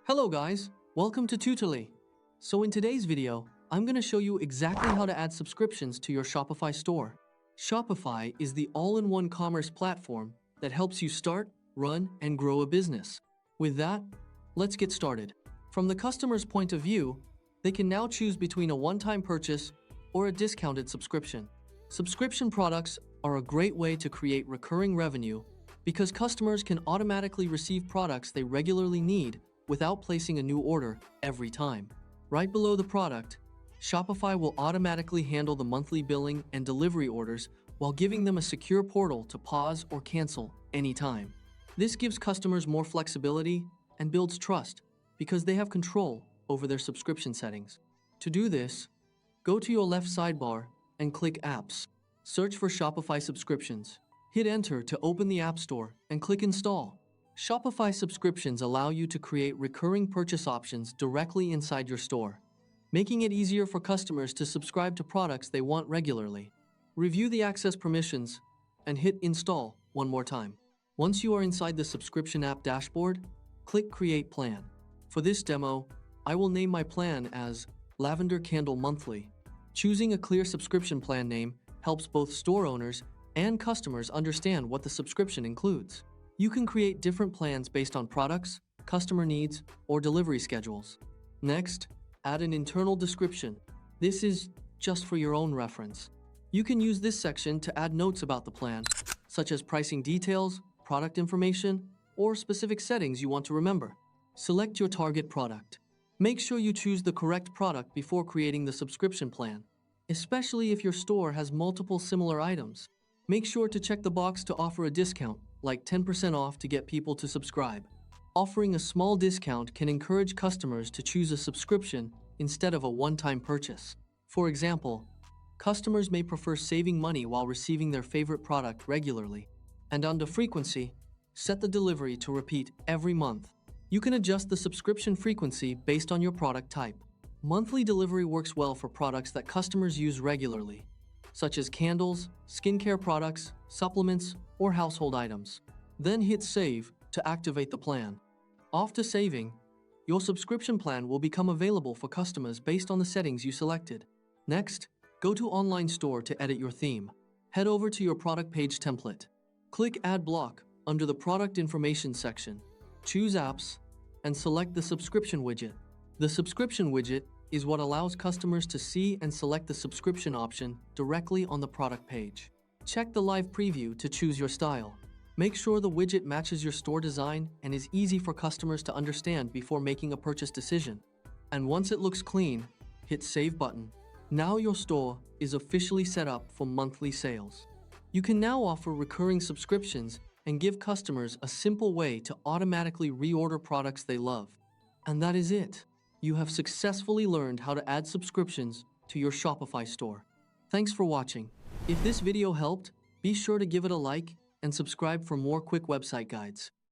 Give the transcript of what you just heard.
Hello guys, welcome to Tutorly. So in today's video, I'm going to show you exactly how to add subscriptions to your Shopify store. Shopify is the all-in-one commerce platform that helps you start, run, and grow a business. With that, let's get started. From the customer's point of view, they can now choose between a one-time purchase or a discounted subscription. Subscription products are a great way to create recurring revenue because customers can automatically receive products they regularly need without placing a new order every time. Right below the product, Shopify will automatically handle the monthly billing and delivery orders while giving them a secure portal to pause or cancel anytime. This gives customers more flexibility and builds trust because they have control over their subscription settings. To do this, go to your left sidebar and click Apps. Search for Shopify subscriptions. Hit Enter to open the App Store and click Install. Shopify subscriptions allow you to create recurring purchase options directly inside your store, making it easier for customers to subscribe to products they want regularly. Review the access permissions and hit Install one more time. Once you are inside the subscription app dashboard, click Create Plan. For this demo, I will name my plan as Lavender Candle Monthly. Choosing a clear subscription plan name helps both store owners and customers understand what the subscription includes. You can create different plans based on products, customer needs, or delivery schedules. Next, add an internal description. This is just for your own reference. You can use this section to add notes about the plan, such as pricing details, product information, or specific settings you want to remember. Select your target product. Make sure you choose the correct product before creating the subscription plan, especially if your store has multiple similar items. Make sure to check the box to offer a discount, like 10% off to get people to subscribe. Offering a small discount can encourage customers to choose a subscription instead of a one-time purchase. For example, customers may prefer saving money while receiving their favorite product regularly. And under frequency, set the delivery to repeat every month. You can adjust the subscription frequency based on your product type. Monthly delivery works well for products that customers use regularly, such as candles, skincare products, supplements, or household items. Then hit Save to activate the plan. After saving, your subscription plan will become available for customers based on the settings you selected. Next, go to Online Store to edit your theme. Head over to your product page template. Click Add Block under the Product Information section. Choose Apps and select the Subscription widget. The Subscription widget is what allows customers to see and select the subscription option directly on the product page. Check the live preview to choose your style. Make sure the widget matches your store design and is easy for customers to understand before making a purchase decision. And once it looks clean, hit Save button. Now your store is officially set up for monthly sales. You can now offer recurring subscriptions and give customers a simple way to automatically reorder products they love. And that is it. You have successfully learned how to add subscriptions to your Shopify store. Thanks for watching. If this video helped, be sure to give it a like and subscribe for more quick website guides.